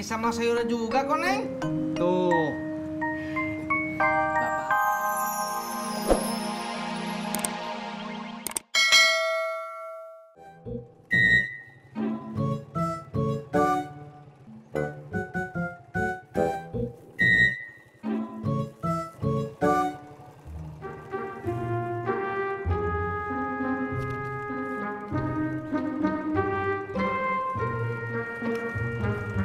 sama sayurnya juga kok, Neng. Tuh.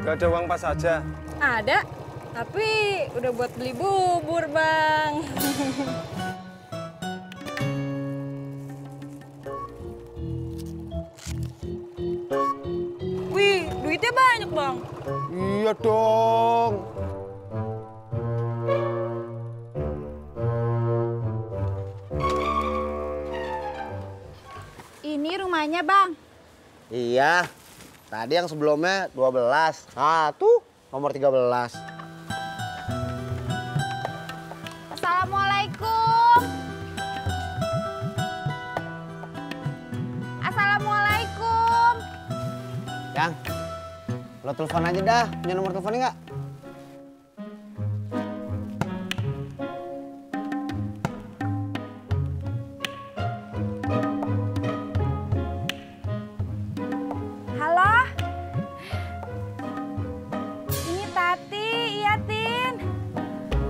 Gak ada uang pas aja. Ada, tapi udah buat beli bubur, Bang. Wih, duitnya banyak, Bang. Iya dong. Ini rumahnya, Bang. Iya. Tadi yang sebelumnya 12. Nah, tuh nomor 13. Assalamualaikum. Assalamualaikum. Yang, lo telepon aja dah. Punya nomor teleponnya nggak? Halo. Ini Tati, iya Tin.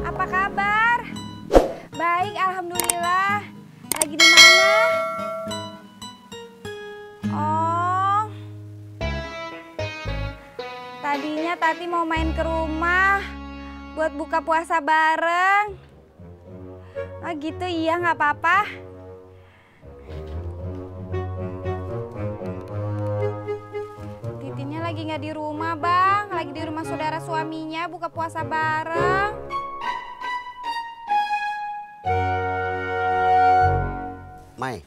Apa kabar? Baik, alhamdulillah. Lagi di mana? Oh. Tadinya Tati mau main ke rumah buat buka puasa bareng. Oh gitu, iya nggak apa-apa. Titinnya lagi nggak di rumah, Bang. Lagi di rumah saudara suaminya buka puasa bareng. Mai,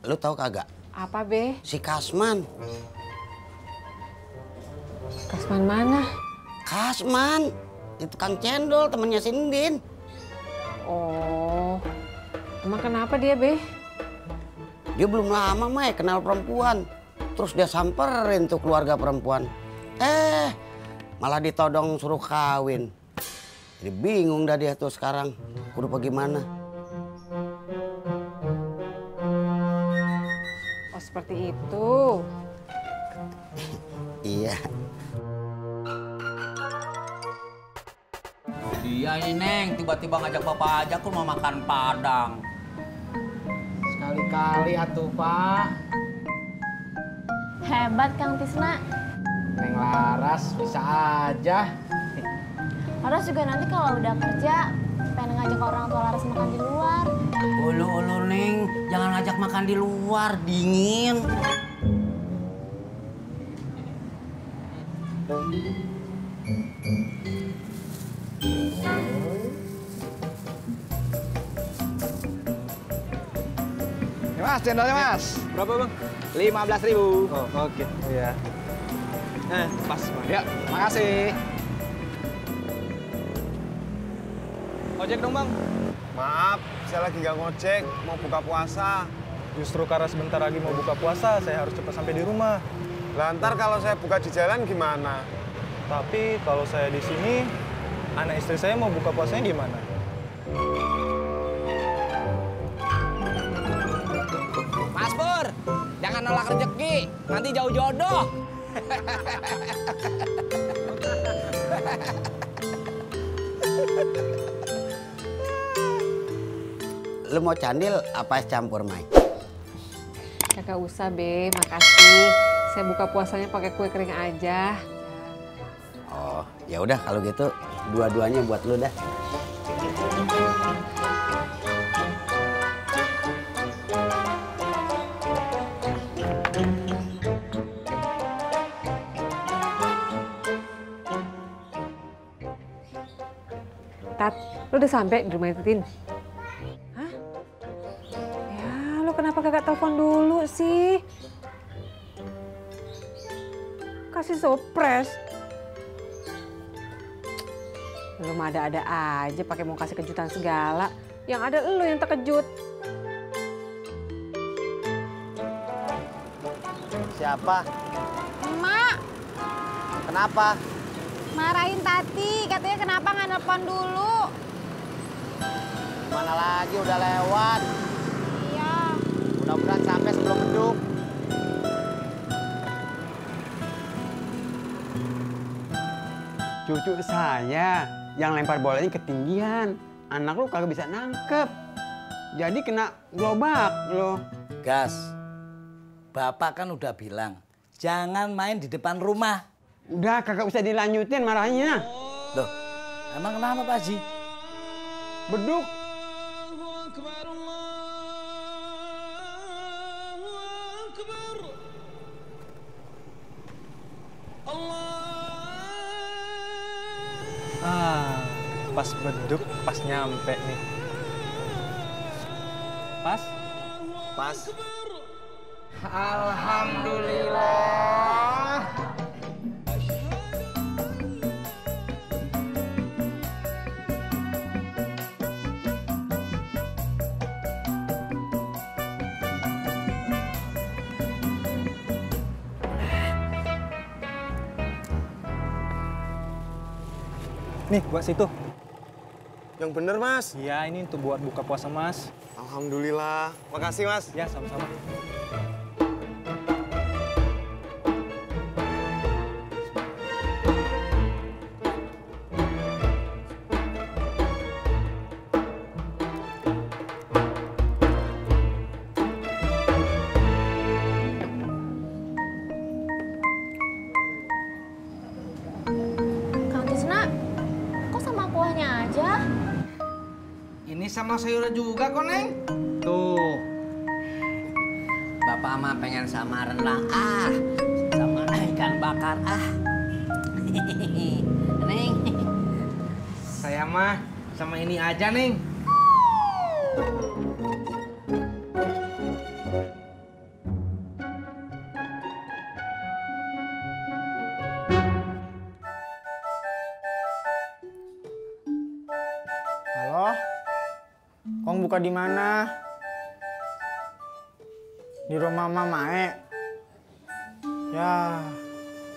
lu tahu kagak? Apa, Be? Si Kasman. Kasman mana? Kasman. Itu Kang Cendol, temennya si Ndin. Oh, emang kenapa dia, Be? Dia belum lama, Mai, kenal perempuan. Terus dia samperin tuh keluarga perempuan. Malah ditodong suruh kawin. Jadi bingung dah dia tuh sekarang. Kudu bagaimana? Oh, seperti itu. Iya. Iya ini Neng, tiba-tiba ngajak Bapak aja aku mau makan Padang. Sekali-kali atuh, Pak. Hebat Kang Tisna. Neng Laras bisa aja. Laras juga nanti kalau udah kerja pengen ngajak orang tua Laras makan di luar. Ulu Neng, jangan ngajak makan di luar, dingin. Mas, cendolnya Mas. Berapa Bang? 15.000. Oh, oke. Iya. Nah, pas Bang. Ya, makasih. Ojek dong Bang. Maaf, saya lagi nggak ngojek, mau buka puasa. Justru karena sebentar lagi mau buka puasa, saya harus cepat sampai di rumah. Lantar kalau saya buka di jalan gimana? Tapi kalau saya di sini, anak istri saya mau buka puasanya gimana? Mas Pur, jangan nolak rezeki, nanti jauh jodoh. Lu mau candil apa es campur, Mai? Kagak usah, Be. Makasih. Saya buka puasanya pakai kue kering aja. Oh, ya udah kalau gitu dua-duanya buat lu dah. Tat, lu udah sampai di rumah Titin? Hah? Ya, lu kenapa kagak telepon dulu sih? Kasih surprise. Lu mah ada-ada aja pakai mau kasih kejutan segala. Yang ada lu yang terkejut. Siapa? Emak, Kenapa? Marahin Tati, katanya kenapa nggak nelpon dulu. Mana lagi udah lewat. Iya. Mudah-mudahan sampai sebelum beduk. Cucu saya yang lempar bolanya ketinggian. Anak lu kagak bisa nangkep. Jadi kena globak lo. Gas, Bapak kan udah bilang, jangan main di depan rumah. Udah kagak bisa dilanjutin marahnya. Loh, emang kenapa Pak Haji? Beduk. Pas beduk, pas nyampe nih. Pas? Pas. Alhamdulillah. Nih, buat situ. Yang bener, Mas. Iya, ini untuk buat buka puasa, Mas. Alhamdulillah. Makasih, Mas. Ya, sama-sama. Kang Tisna, kok sama kuahnya aja? Ini sama sayurnya juga kok, Neng. Tuh. Bapak mah pengen sama rendang sama ikan bakar Neng. Saya mah sama ini aja, Neng. Halo? Kong buka di mana? Di rumah Mama Mae. Ya,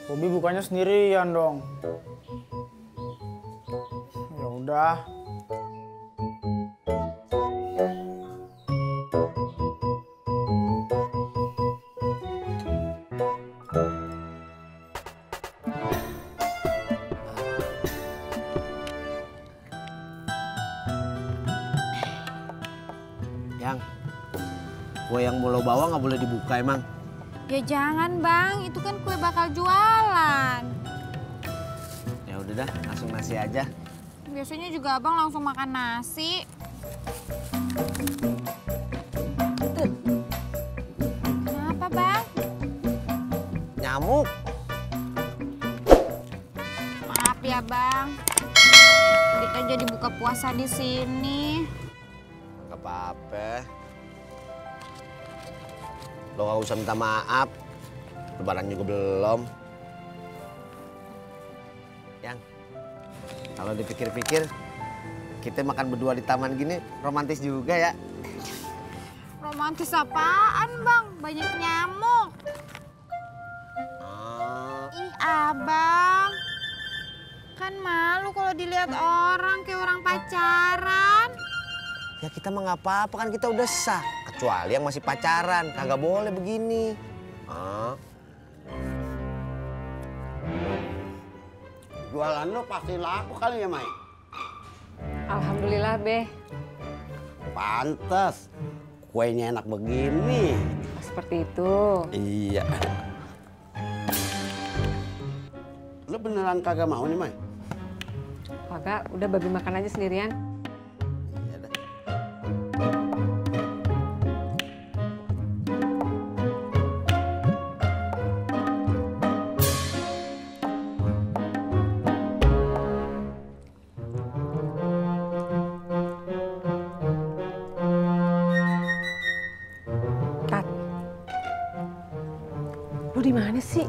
Bobi bukanya sendirian dong. Ya udah. Yang kue yang mau lo bawa nggak boleh dibuka emang? Ya jangan bang, itu kan kue bakal jualan. Ya udah dah, langsung nasi aja. Biasanya juga abang langsung makan nasi. Kenapa bang? Nyamuk. Maaf ya bang, kita jadi buka puasa di sini. Gak apa-apa. Lo gak usah minta maaf. Lebaran juga belum. Yang, kalau dipikir-pikir, kita makan berdua di taman gini romantis juga ya. Romantis apaan bang? Banyak nyamuk. Ih abang, kan malu kalau dilihat orang kayak orang pacaran. Ya kita mah nggak apa-apa, kan kita udah sah. Kecuali yang masih pacaran, kagak boleh begini. Jualan lo pasti laku kali ya, Mai? Alhamdulillah, Be. Pantes, kuenya enak begini. Seperti itu. Iya. Lo beneran kagak mau nih, Mai? Kagak, udah babi makan aja sendirian. Iya dah. Tat, lu di mana sih?